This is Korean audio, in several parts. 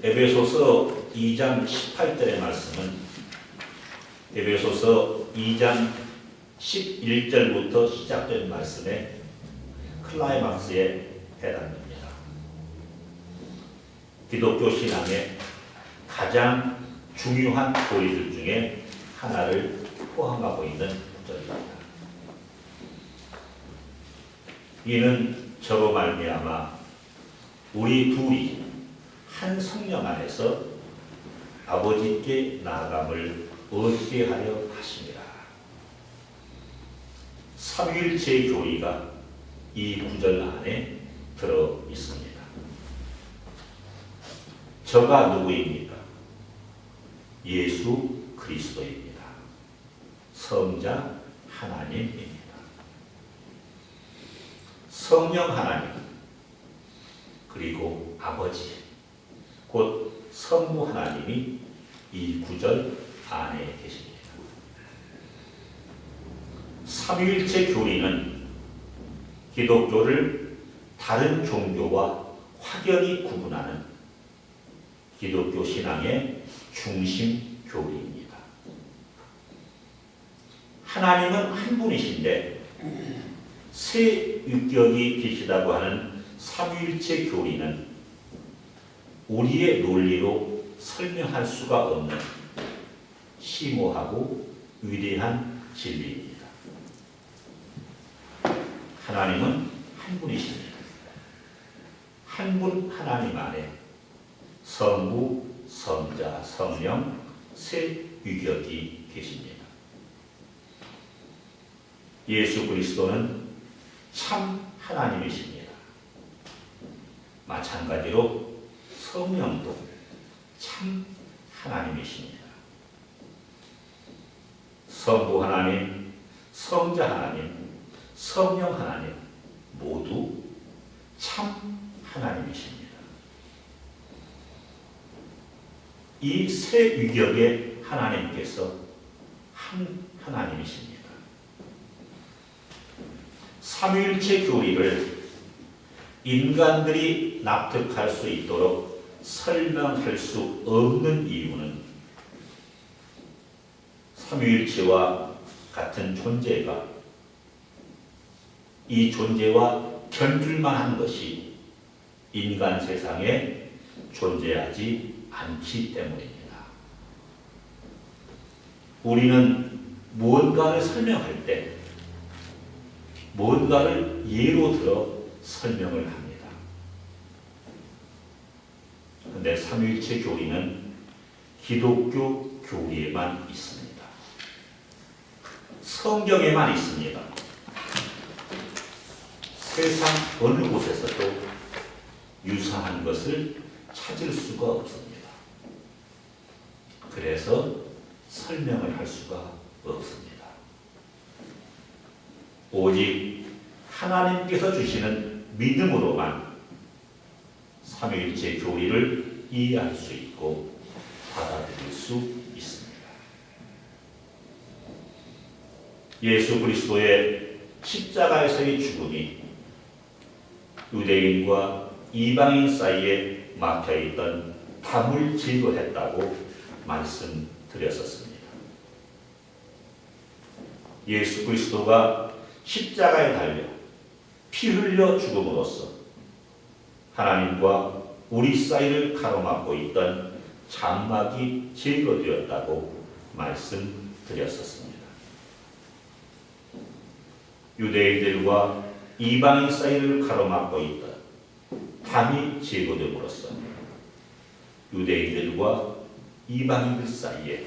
에베소서 2장 18절의 말씀은 에베소서 2장 11절부터 시작된 말씀의 클라이막스에 해당됩니다. 기독교 신앙의 가장 중요한 교리들 중에 하나를 포함하고 있는 구절입니다. 이는 저로 말미암아 우리 둘이 한 성령 안에서 아버지께 나아감을 얻게 하려 하심이라. 삼위일체의 교리가 이 구절 안에 들어 있습니다. 저가 누구입니까? 예수 그리스도입니다. 성자 하나님입니다. 성령 하나님 그리고 아버지 곧 성부 하나님이 이 구절 안에 계십니다. 삼위일체 교리는 기독교를 다른 종교와 확연히 구분하는 기독교 신앙의 중심 교리입니다. 하나님은 한 분이신데 세 유격이 계시다고 하는 삼위일체 교리는 우리의 논리로 설명할 수가 없는 심오하고 위대한 진리입니다. 하나님은 한 분이십니다. 한 분 하나님 안에 성부, 성자, 성령 세 유격이 계십니다. 예수 그리스도는 참 하나님이십니다. 마찬가지로 성령도 참 하나님이십니다. 성부 하나님, 성자 하나님, 성령 하나님 모두 참 하나님이십니다. 이 세 위격의 하나님께서 한 하나님이십니다. 삼위일체 교리를 인간들이 납득할 수 있도록 설명할 수 없는 이유는 삼위일체와 같은 존재가 이 존재와 견줄만 한 것이 인간 세상에 존재하지 않기 때문입니다. 우리는 무언가를 설명할 때 무언가를 예로 들어 설명을 합니다. 그런데 삼위일체 교리는 기독교 교리에만 있습니다. 성경에만 있습니다. 세상 어느 곳에서도 유사한 것을 찾을 수가 없습니다. 그래서 설명을 할 수가 없습니다. 오직 하나님께서 주시는 믿음으로만 삼위일체 교리를 이해할 수 있고 받아들일 수 있습니다. 예수 그리스도의 십자가에서의 죽음이 유대인과 이방인 사이에 막혀있던 담을 제거했다고 말씀드렸었습니다. 예수 그리스도가 십자가에 달려 피 흘려 죽음으로써 하나님과 우리 사이를 가로막고 있던 장막이 제거되었다고 말씀드렸었습니다. 유대인들과 이방인 사이를 가로막고 있던 담이 제거됨으로써 유대인들과 이방인들 사이에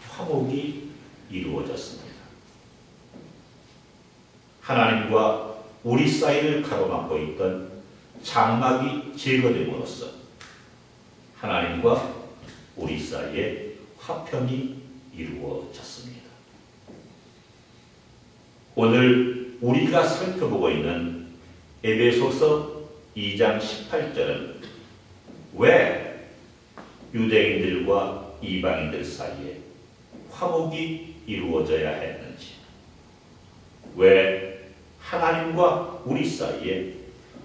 화목이 이루어졌습니다. 하나님과 우리 사이를 가로막고 있던 장막이 제거됨으로써 하나님과 우리 사이에 화평이 이루어졌습니다. 오늘 우리가 살펴보고 있는 에베소서 2장 18절은 왜 유대인들과 이방인들 사이에 화목이 이루어져야 했는지, 왜 하나님과 우리 사이에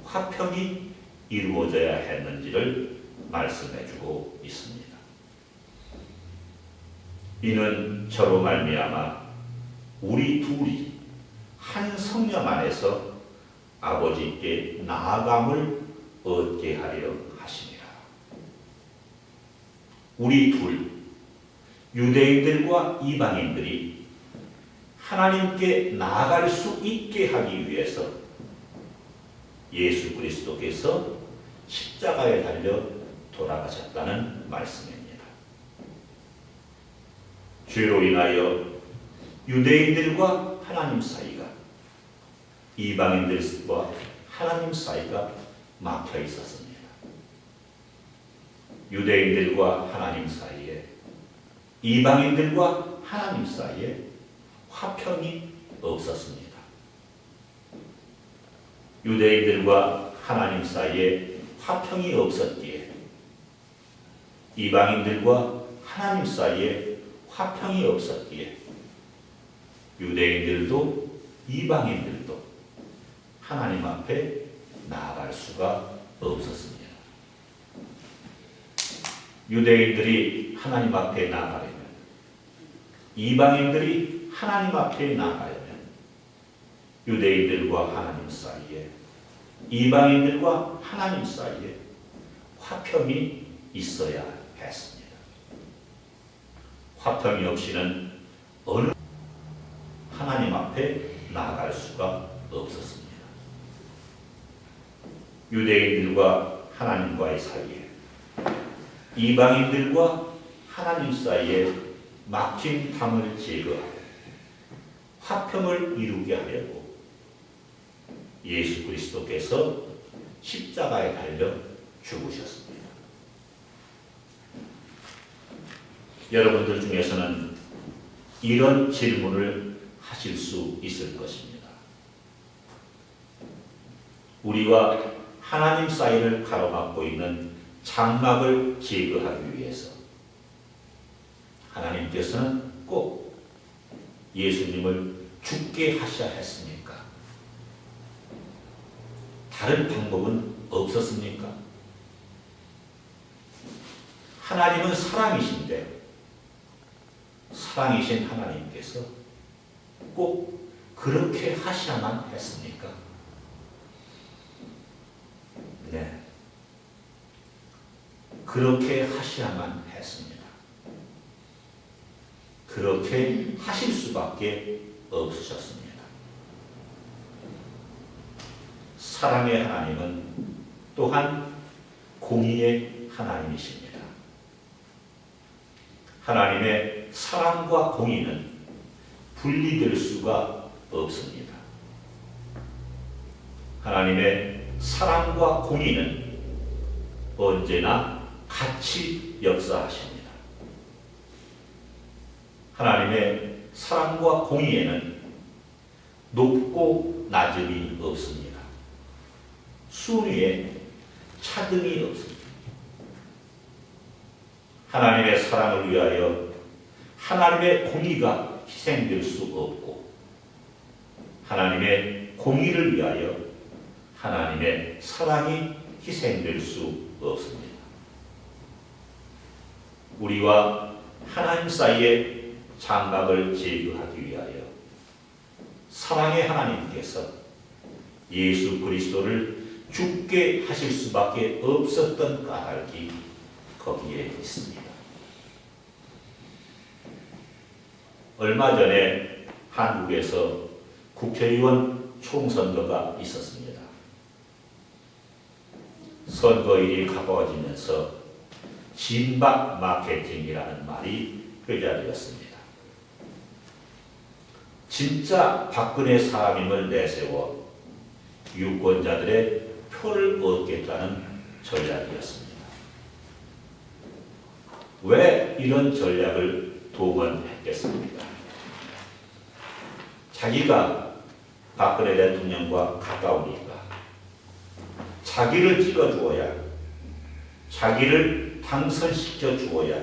화평이 이루어져야 했는지를 말씀해주고 있습니다. 이는 저로 말미암아 우리 둘이 한 성령 안에서 아버지께 나아감을 얻게 하려 하심이라. 우리 둘, 유대인들과 이방인들이 하나님께 나아갈 수 있게 하기 위해서 예수 그리스도께서 십자가에 달려 돌아가셨다는 말씀입니다. 죄로 인하여 유대인들과 하나님 사이가, 이방인들과 하나님 사이가 막혀 있었습니다. 유대인들과 하나님 사이에, 이방인들과 하나님 사이에 화평이 없었습니다. 유대인들과 하나님 사이에 화평이 없었기에 이방인들과 하나님 사이에 화평이 없었기에 유대인들도 이방인들도 하나님 앞에 나아갈 수가 없었습니다. 유대인들이 하나님 앞에 나아가려면, 이방인들이 하나님 앞에 나아가려면 유대인들과 하나님 사이에, 이방인들과 하나님 사이에 화평이 있어야 했습니다. 화평이 없이는 어느 하나님 앞에 나아갈 수가 없었습니다. 유대인들과 하나님과의 사이에, 이방인들과 하나님 사이에 막힌 담을 제거하고 화평을 이루게 하려고 예수 그리스도께서 십자가에 달려 죽으셨습니다. 여러분들 중에서는 이런 질문을 하실 수 있을 것입니다. 우리와 하나님 사이를 가로막고 있는 장막을 제거하기 위해서 하나님께서는 꼭 예수님을 죽게 하셔야 했습니까? 다른 방법은 없었습니까? 하나님은 사랑이신데 사랑이신 하나님께서 꼭 그렇게 하셔야만 했습니까? 네. 그렇게 하셔야만 했습니다. 그렇게 하실 수밖에 없으셨습니다. 사랑의 하나님은 또한 공의의 하나님이십니다. 하나님의 사랑과 공의는 분리될 수가 없습니다. 하나님의 사랑과 공의는 언제나 같이 역사하십니다. 하나님의 사랑과 공의에는 높고 낮음이 없습니다. 순위에 차등이 없습니다. 하나님의 사랑을 위하여 하나님의 공의가 희생될 수 없고 하나님의 공의를 위하여 하나님의 사랑이 희생될 수 없습니다. 우리와 하나님 사이의 장막을 제거하기 위하여 사랑의 하나님께서 예수 그리스도를 죽게 하실 수밖에 없었던 까닭이 거기에 있습니다. 얼마 전에 한국에서 국회의원 총선거가 있었습니다. 선거일이 가까워지면서 진박 마케팅이라는 말이 회자되었습니다. 진짜 박근혜 사람임을 내세워 유권자들의 표를 얻겠다는 전략이었습니다. 왜 이런 전략을 동원했겠습니까? 자기가 박근혜 대통령과 가까우니까 자기를 찍어주어야, 자기를 당선시켜 주어야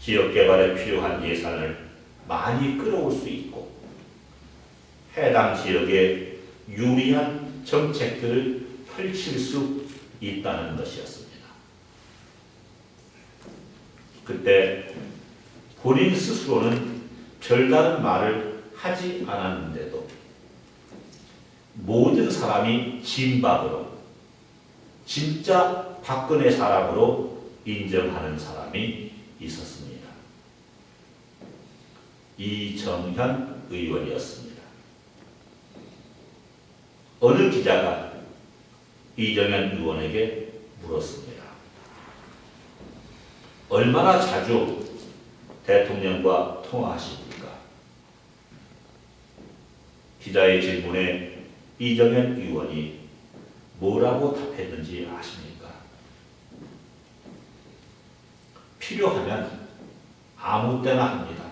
지역개발에 필요한 예산을 많이 끌어올 수 있고 해당 지역에 유리한 정책들을 펼칠 수 있다는 것이었습니다. 그때 본인 스스로는 별다른 말을 하지 않았는데도 모든 사람이 진박으로 진짜 박근혜 사람으로 인정하는 사람이 있었습니다. 이정현 의원이었습니다. 어느 기자가 이정현 의원에게 물었습니다. 얼마나 자주 대통령과 통화하십니까? 기자의 질문에 이정현 의원이 뭐라고 답했는지 아십니까? 필요하면 아무 때나 합니다.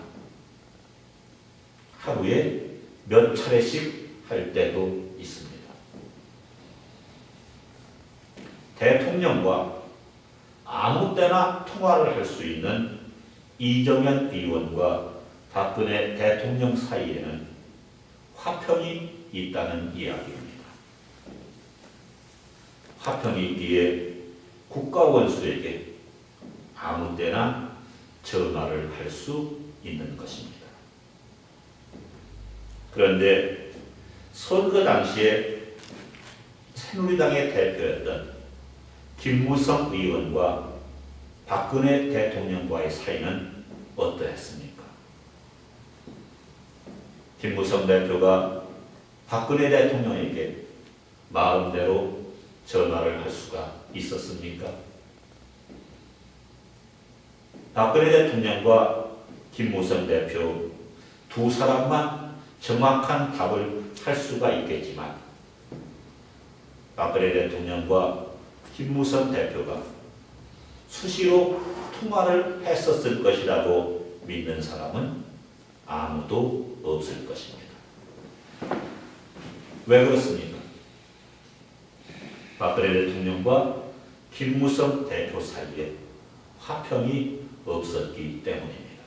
하루에 몇 차례씩 할 때도 있습니다. 대통령과 아무 때나 통화를 할 수 있는 이정현 의원과 박근혜 대통령 사이에는 화평이 있다는 이야기입니다. 화평이 있기에 국가원수에게 아무 때나 전화를 할 수 있는 것입니다. 그런데 선거 당시에 새누리당의 대표였던 김무성 의원과 박근혜 대통령과의 사이는 어떠했습니까? 김무성 대표가 박근혜 대통령에게 마음대로 전화를 할 수가 있었습니까? 박근혜 대통령과 김무성 대표 두 사람만 정확한 답을 할 수가 있겠지만 박근혜 대통령과 김무성 대표가 수시로 통화를 했었을 것이라고 믿는 사람은 아무도 없을 것입니다. 왜 그렇습니까? 박근혜 대통령과 김무성 대표 사이에 화평이 없었기 때문입니다.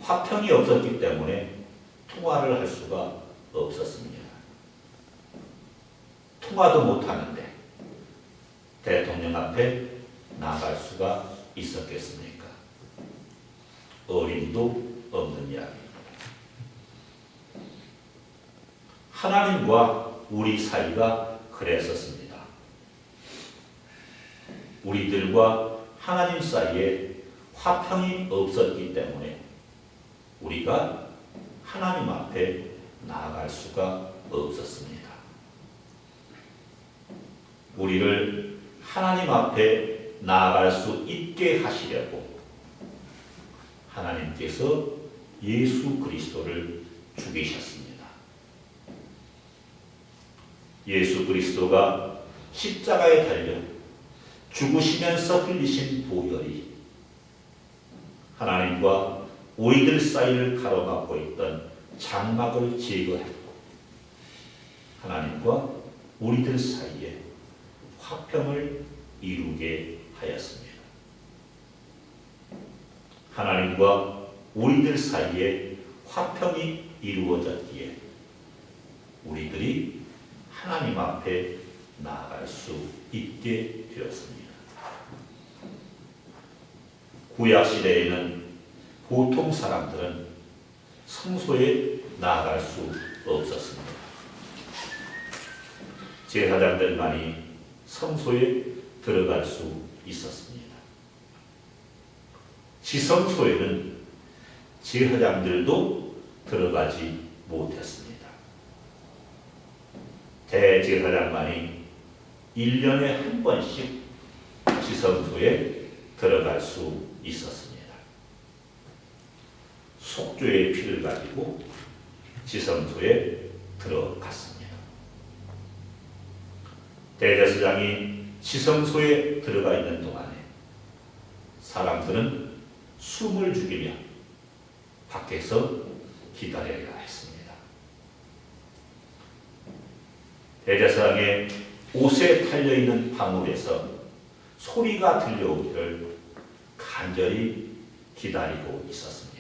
화평이 없었기 때문에 통화를 할 수가 없었습니다. 통화도 못하는데 대통령 앞에 나갈 수가 있었겠습니까? 어림도 없는 이야기입니다. 하나님과 우리 사이가 그랬었습니다. 우리들과 하나님 사이에 화평이 없었기 때문에 우리가 하나님 앞에 나아갈 수가 없었습니다. 우리를 하나님 앞에 나아갈 수 있게 하시려고 하나님께서 예수 그리스도를 죽이셨습니다. 예수 그리스도가 십자가에 달려 죽으시면서 흘리신 보혈이 하나님과 우리들 사이를 가로막고 있던 장막을 제거했고 하나님과 우리들 사이에 화평을 이루게 하였습니다. 하나님과 우리들 사이에 화평이 이루어졌기에 우리들이 하나님 앞에 나아갈 수 있게 되었습니다. 구약시대에는 보통 사람들은 성소에 나아갈 수 없었습니다. 제사장들만이 성소에 들어갈 수 있었습니다. 지성소에는 제사장들도 들어가지 못했습니다. 대제사장만이 1년에 한 번씩 지성소에 들어갈 수 있었습니다. 속죄의 피를 가지고 지성소에 들어갔습니다. 대제사장이 지성소에 들어가 있는 동안에 사람들은 숨을 죽이며 밖에서 기다려야 했습니다. 대제사장의 옷에 달려있는 방울에서 소리가 들려오기를 간절히 기다리고 있었습니다.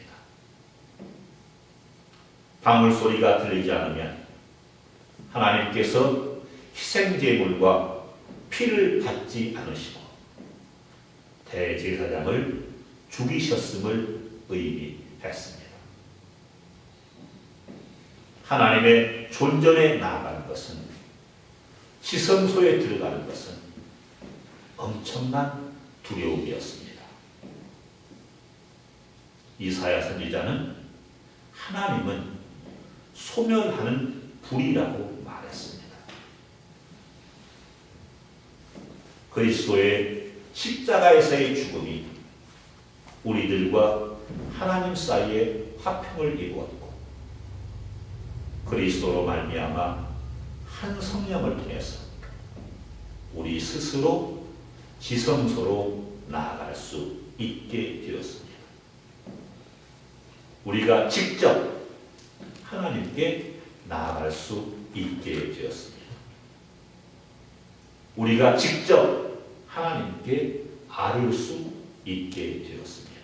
방울 소리가 들리지 않으면 하나님께서 희생제물과 피를 받지 않으시고 대제사장을 죽이셨음을 의미했습니다. 하나님의 존전에 나아가는 것은, 지성소에 들어가는 것은 엄청난 두려움이었습니다. 이사야 선지자는 하나님은 소멸하는 불이라고 말했습니다. 그리스도의 십자가에서의 죽음이 우리들과 하나님 사이에 화평을 이루었고, 그리스도로 말미암아 한 성령을 통해서 우리 스스로 지성소로 나아갈 수 있게 되었습니다. 우리가 직접 하나님께 나아갈 수 있게 되었습니다. 우리가 직접 하나님께 아뢰 수 있게 되었습니다.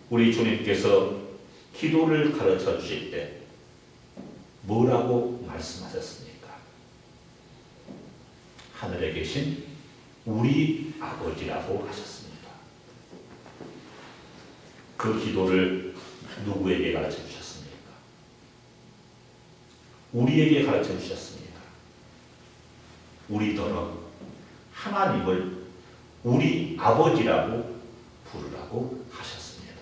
우리 주님께서 기도를 가르쳐 주실 때 뭐라고 말씀하셨습니까? 하늘에 계신 우리 아버지라고 하셨습니다. 그 기도를 누구에게 가르쳐 주셨습니까? 우리에게 가르쳐 주셨습니다. 우리더러 하나님을 우리 아버지라고 부르라고 하셨습니다.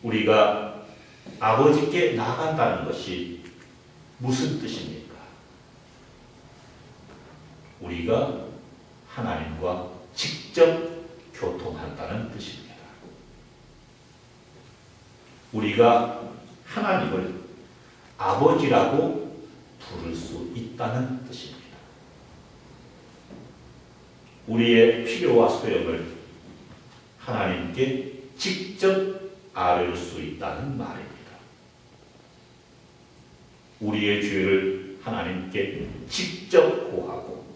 우리가 아버지께 나아간다는 것이 무슨 뜻입니까? 우리가 하나님과 직접 교통한다는 뜻입니다. 우리가 하나님을 아버지라고 부를 수 있다는 뜻입니다. 우리의 필요와 소용을 하나님께 직접 아뢰 수 있다는 말입니다. 우리의 죄를 하나님께 직접 고하고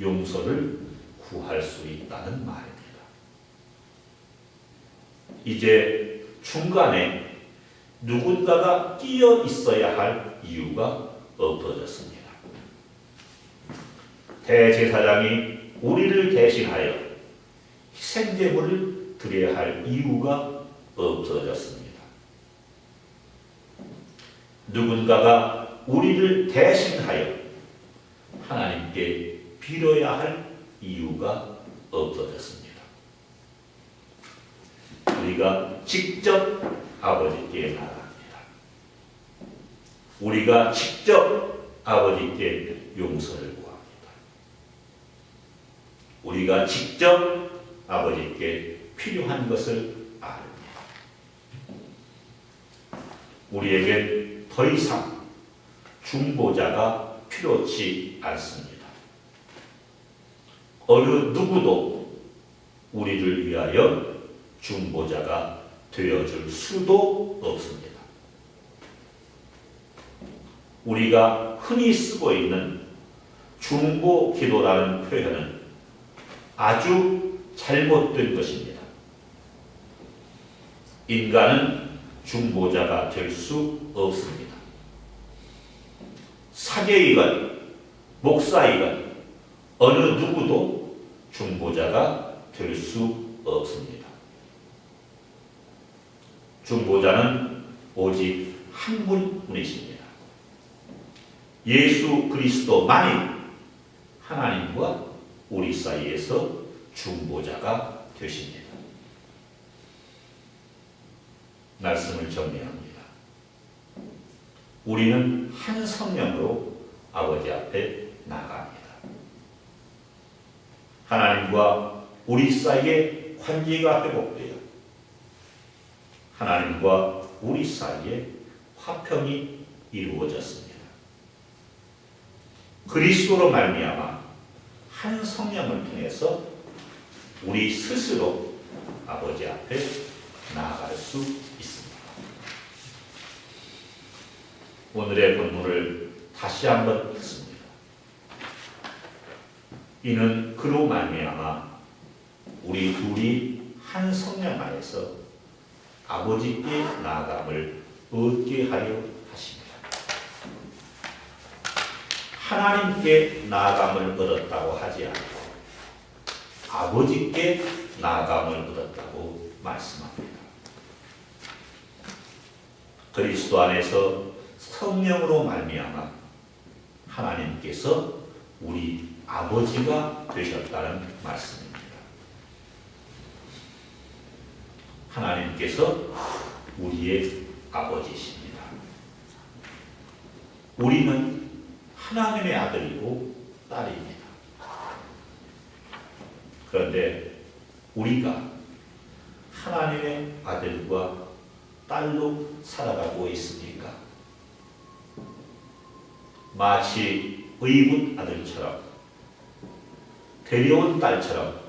용서를 구할 수 있다는 말입니다. 이제 중간에 누군가가 끼어 있어야 할 이유가 없어졌습니다. 대제사장이 우리를 대신하여 희생제물을 드려야 할 이유가 없어졌습니다. 누군가가 우리를 대신하여 하나님께 빌어야 할 이유가 없어졌습니다. 우리가 직접 아버지께 나아갑니다. 우리가 직접 아버지께 용서를 구합니다. 우리가 직접 아버지께 필요한 것을 아릅니다. 우리에게 더 이상 중보자가 필요치 않습니다. 어느 누구도 우리를 위하여 중보자가 되어줄 수도 없습니다. 우리가 흔히 쓰고 있는 중보 기도라는 표현은 아주 잘못된 것입니다. 인간은 중보자가 될 수 없습니다. 사제이건 목사이건 어느 누구도 중보자가 될 수 없습니다. 중보자는 오직 한 분이십니다. 예수 그리스도만이 하나님과 우리 사이에서 중보자가 되십니다. 말씀을 정리합니다. 우리는 한 성령으로 아버지 앞에 나갑니다. 하나님과 우리 사이의 관계가 회복되어 하나님과 우리 사이에 화평이 이루어졌습니다. 그리스도로 말미암아 한 성령을 통해서 우리 스스로 아버지 앞에 나아갈 수 있습니다. 오늘의 본문을 다시 한번 읽습니다. 이는 그로 말미암아 우리 둘이 한 성령 안에서 아버지께 나아감을 얻게 하려 하십니다. 하나님께 나아감을 얻었다고 하지 않고 아버지께 나아감을 얻었다고 말씀합니다. 그리스도 안에서 성령으로 말미암아 하나님께서 우리 아버지가 되셨다는 말씀입니다. 하나님께서 우리의 아버지십니다. 우리는 하나님의 아들이고 딸입니다. 그런데 우리가 하나님의 아들과 딸로 살아가고 있습니까? 마치 의붓 아들처럼 데려온 딸처럼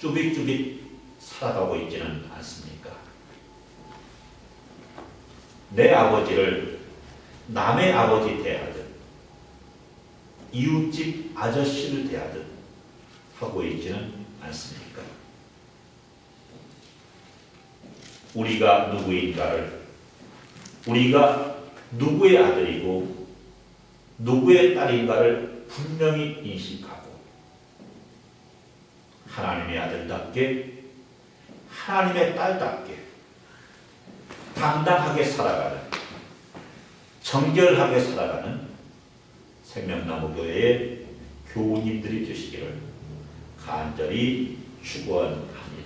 쭈빗쭈빗 살아가고 있지는 않습니까? 내 아버지를 남의 아버지 대하듯 이웃집 아저씨를 대하듯 하고 있지는 않습니까? 우리가 누구인가를, 우리가 누구의 아들이고 누구의 딸인가를 분명히 인식하고 하나님의 아들답게 하나님의 딸답게 당당하게 살아가는, 정결하게 살아가는 생명나무교회의 교우님들이 되시기를 간절히 축원합니다.